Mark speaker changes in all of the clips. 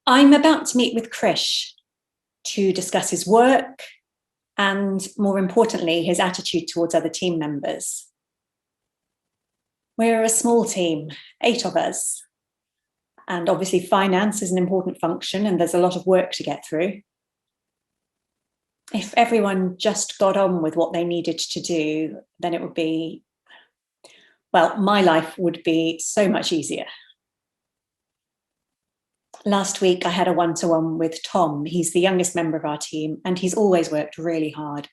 Speaker 1: I'm about to meet with Krish to discuss his work and, more importantly, his attitude towards other team members. We're a small team, 8 of us, and obviously finance is an important function and there's a lot of work to get through. If everyone just got on with what they needed to do, then it would be, well, my life would be so much easier. Last week, I had a one-to-one with Tom. He's the youngest member of our team, and he's always worked really hard.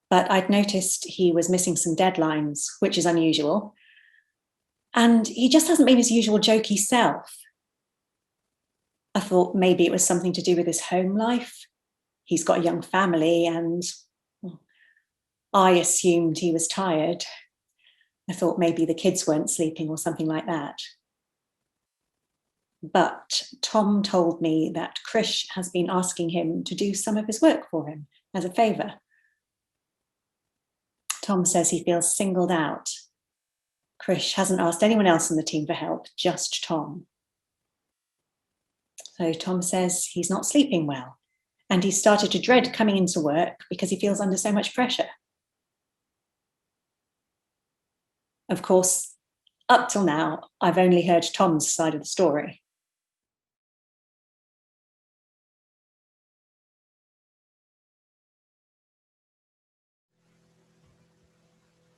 Speaker 1: But I'd noticed he was missing some deadlines, which is unusual. And he just hasn't been his usual jokey self. I thought maybe it was something to do with his home life. He's got a young family, and I assumed he was tired. I thought maybe the kids weren't sleeping or something like that. But Tom told me that Krish has been asking him to do some of his work for him as a favour. Tom says he feels singled out. Krish hasn't asked anyone else in the team for help, just Tom. So Tom says he's not sleeping well, and he's started to dread coming into work because he feels under so much pressure. Of course, up till now, I've only heard Tom's side of the story.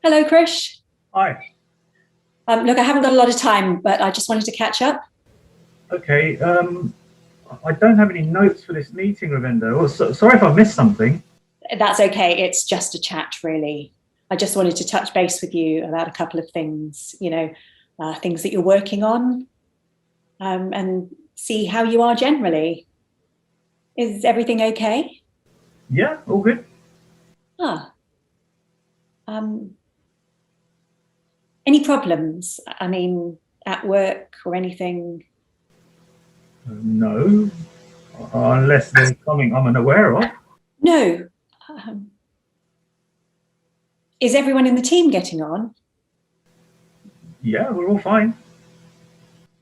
Speaker 1: Hello, Krish.
Speaker 2: Hi.
Speaker 1: Look, I haven't got a lot of time, but I just wanted to catch up.
Speaker 2: Okay. I don't have any notes for this meeting, Ravinder. Oh, sorry if I missed something.
Speaker 1: That's okay. It's just a chat, really. I just wanted to touch base with you about a couple of things, things that you're working on, and see how you are generally. Is everything okay?
Speaker 2: Yeah, all good.
Speaker 1: Any problems? I mean, at work or anything?
Speaker 2: No, unless there's something I'm unaware of.
Speaker 1: No. Is everyone in the team getting on?
Speaker 2: Yeah, we're all fine.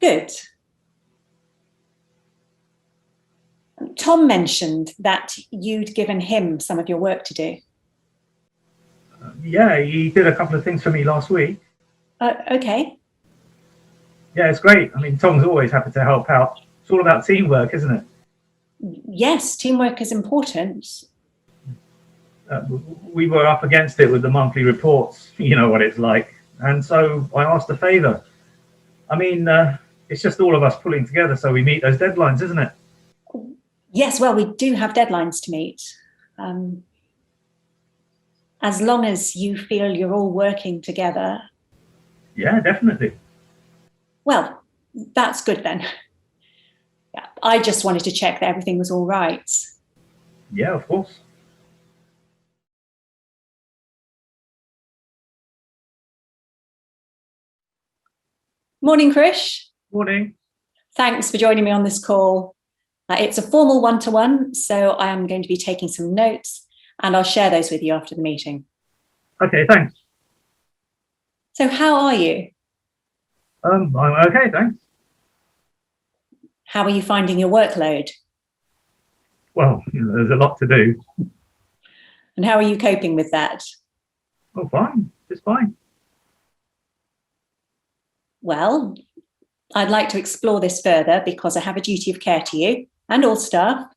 Speaker 1: Good. Tom mentioned that you'd given him some of your work to do.
Speaker 2: Yeah, he did a couple of things for me last week.
Speaker 1: Okay.
Speaker 2: Yeah, it's great. I mean, Tom's always happy to help out. It's all about teamwork, isn't it?
Speaker 1: Yes, teamwork is important.
Speaker 2: We were up against it with the monthly reports. You know what it's like. And so I asked a favour. I mean, it's just all of us pulling together so we meet those deadlines, isn't it?
Speaker 1: Yes, well, we do have deadlines to meet. As long as you feel you're all working together.
Speaker 2: Yeah, definitely.
Speaker 1: Well, that's good then. Yeah, I just wanted to check that everything was all right.
Speaker 2: Yeah, of course.
Speaker 1: Morning, Krish.
Speaker 2: Morning.
Speaker 1: Thanks for joining me on this call. It's a formal one-to-one, so I am going to be taking some notes, and I'll share those with you after the meeting.
Speaker 2: Okay, thanks.
Speaker 1: So how are you?
Speaker 2: I'm okay, thanks.
Speaker 1: How are you finding your workload?
Speaker 2: Well, there's a lot to do.
Speaker 1: And how are you coping with that?
Speaker 2: Oh, fine, just fine.
Speaker 1: Well, I'd like to explore this further because I have a duty of care to you and all staff.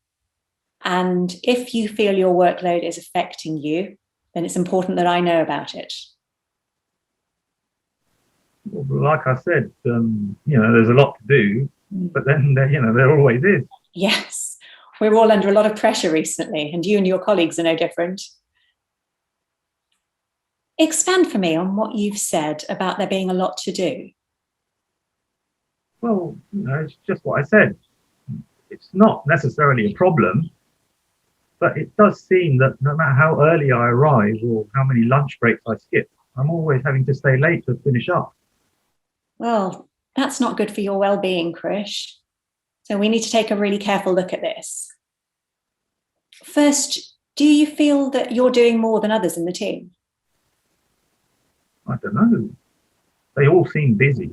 Speaker 1: And if you feel your workload is affecting you, then it's important that I know about it.
Speaker 2: Well, like I said, there's a lot to do, but then there always is.
Speaker 1: Yes, we're all under a lot of pressure recently, and you and your colleagues are no different. Expand for me on what you've said about there being a lot to do.
Speaker 2: Well, it's just what I said. It's not necessarily a problem, but it does seem that no matter how early I arrive or how many lunch breaks I skip, I'm always having to stay late to finish up.
Speaker 1: Well, that's not good for your well-being, Krish. So we need to take a really careful look at this. First, do you feel that you're doing more than others in the team?
Speaker 2: I don't know. They all seem busy,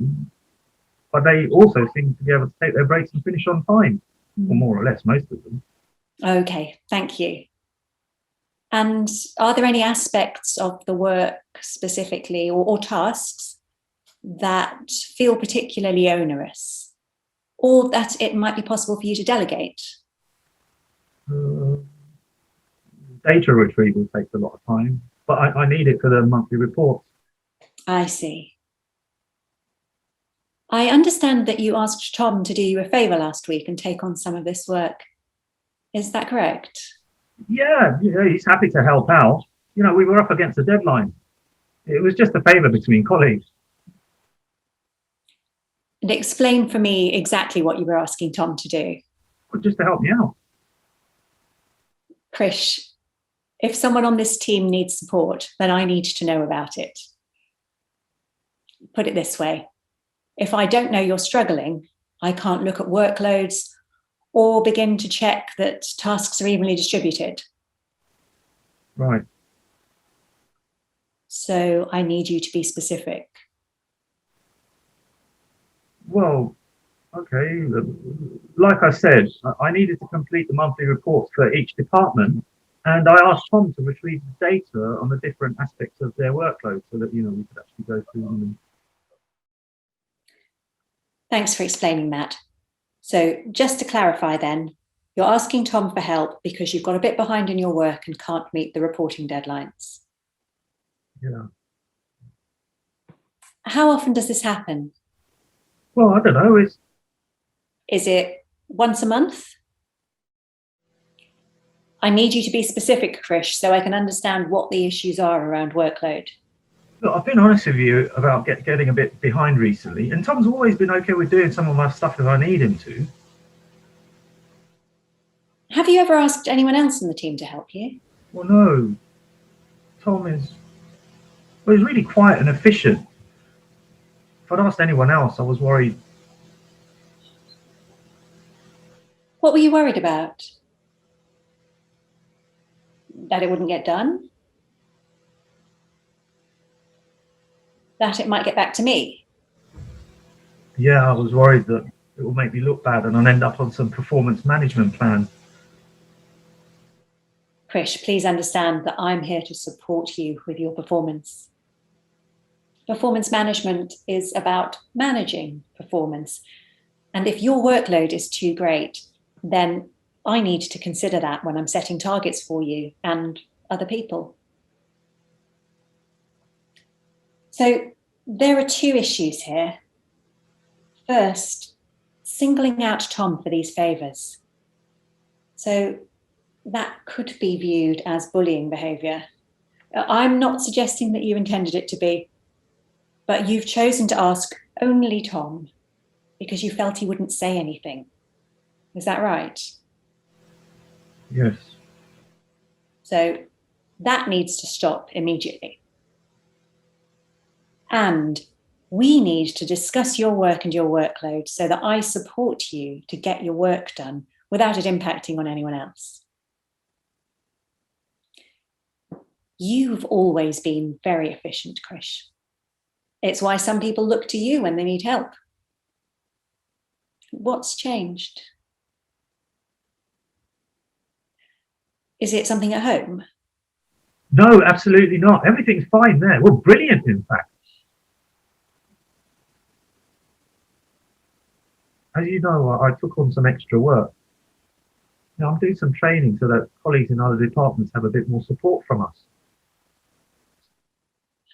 Speaker 2: but they also seem to be able to take their breaks and finish on time. or more or less most of them.
Speaker 1: Okay, thank you. And are there any aspects of the work specifically or tasks that feel particularly onerous, or that it might be possible for you to delegate?
Speaker 2: Data retrieval takes a lot of time, but I need it for the monthly reports.
Speaker 1: I see. I understand that you asked Tom to do you a favour last week and take on some of this work. Is that correct?
Speaker 2: Yeah, he's happy to help out. You know, we were up against a deadline. It was just a favour between colleagues.
Speaker 1: And explain for me exactly what you were asking Tom to do.
Speaker 2: Just to help me out.
Speaker 1: Krish, if someone on this team needs support, then I need to know about it. Put it this way. If I don't know you're struggling, I can't look at workloads or begin to check that tasks are evenly distributed.
Speaker 2: Right.
Speaker 1: So I need you to be specific.
Speaker 2: Well, okay. Like I said, I needed to complete the monthly reports for each department, and I asked Tom to retrieve the data on the different aspects of their workload so that, you know, we could actually go through them.
Speaker 1: Thanks for explaining that. So just to clarify then, you're asking Tom for help because you've got a bit behind in your work and can't meet the reporting deadlines.
Speaker 2: Yeah.
Speaker 1: How often does this happen?
Speaker 2: Well, I don't know.
Speaker 1: Is it once a month? I need you to be specific, Krish, so I can understand what the issues are around workload.
Speaker 2: Look, I've been honest with you about getting a bit behind recently, and Tom's always been okay with doing some of my stuff if I need him to.
Speaker 1: Have you ever asked anyone else in the team to help you?
Speaker 2: Well, no. Tom is, well, he's really quiet and efficient. If I'd asked anyone else, I was worried.
Speaker 1: What were you worried about? That it wouldn't get done? That it might get back to me?
Speaker 2: Yeah, I was worried that it will make me look bad and I'll end up on some performance management plan.
Speaker 1: Krish, please understand that I'm here to support you with your performance. Performance management is about managing performance. And if your workload is too great, then I need to consider that when I'm setting targets for you and other people. So there are two issues here. First, singling out Tom for these favours. So that could be viewed as bullying behaviour. I'm not suggesting that you intended it to be, but you've chosen to ask only Tom because you felt he wouldn't say anything. Is that right?
Speaker 2: Yes.
Speaker 1: So that needs to stop immediately. And we need to discuss your work and your workload so that I support you to get your work done without it impacting on anyone else. You've always been very efficient, Krish. It's why some people look to you when they need help. What's changed? Is it something at home?
Speaker 2: No, absolutely not. Everything's fine there. Well, brilliant, in fact. As you know, I took on some extra work. You know, I'm doing some training so that colleagues in other departments have a bit more support from us.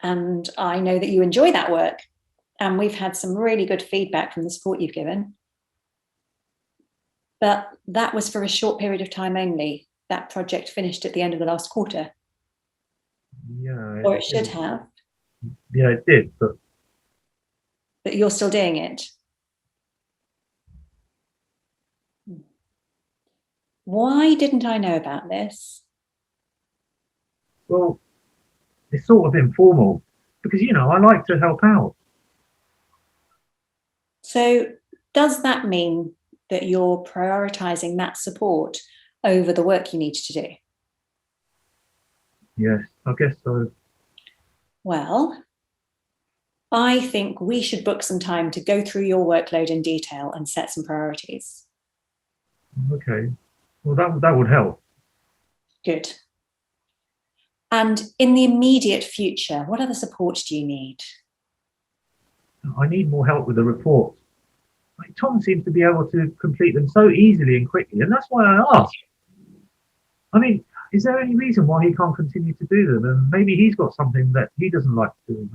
Speaker 1: And I know that you enjoy that work. And we've had some really good feedback from the support you've given. But that was for a short period of time only. That project finished at the end of the last quarter.
Speaker 2: Yeah.
Speaker 1: Or it should have.
Speaker 2: Yeah, it did, but
Speaker 1: you're still doing it. Why didn't I know about this?
Speaker 2: well, it's sort of informal because, you know, I like to help out.
Speaker 1: So does that mean that you're prioritizing that support over the work you need to do?
Speaker 2: Yes, I guess so.
Speaker 1: Well, I think we should book some time to go through your workload in detail and set some priorities.
Speaker 2: Okay. Well, that would help.
Speaker 1: Good. And in the immediate future, what other support do you need?
Speaker 2: I need more help with the reports. Like, Tom seems to be able to complete them so easily and quickly, and that's why I asked. I mean, is there any reason why he can't continue to do them? And maybe he's got something that he doesn't like to do.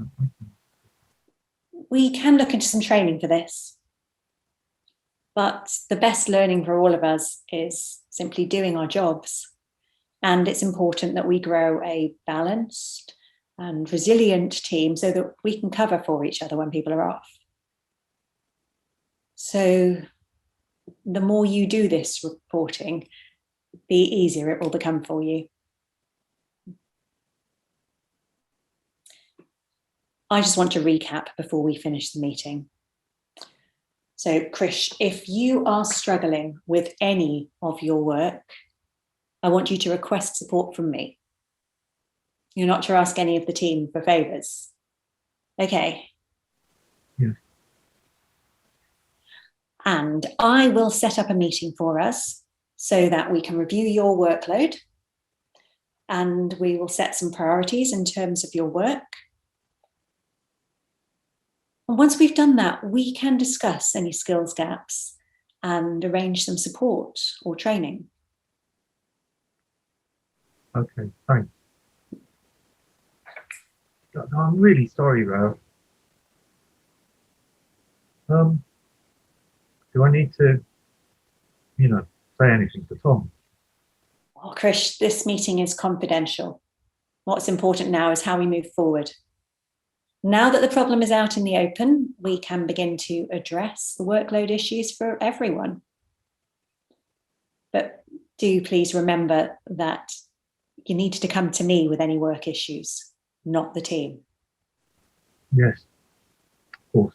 Speaker 1: We can look into some training for this. But the best learning for all of us is simply doing our jobs. And it's important that we grow a balanced and resilient team so that we can cover for each other when people are off. So the more you do this reporting, the easier it will become for you. I just want to recap before we finish the meeting. So, Krish, if you are struggling with any of your work, I want you to request support from me. You're not to ask any of the team for favours. Okay.
Speaker 2: Yeah.
Speaker 1: And I will set up a meeting for us so that we can review your workload and we will set some priorities in terms of your work. And once we've done that, we can discuss any skills gaps and arrange some support or training.
Speaker 2: Okay, thanks. I'm really sorry, Ralph. Do I need to, say anything to Tom?
Speaker 1: Well, Krish, this meeting is confidential. What's important now is how we move forward. Now that the problem is out in the open, we can begin to address the workload issues for everyone. But do please remember that you need to come to me with any work issues, not the team.
Speaker 2: Yes, of course.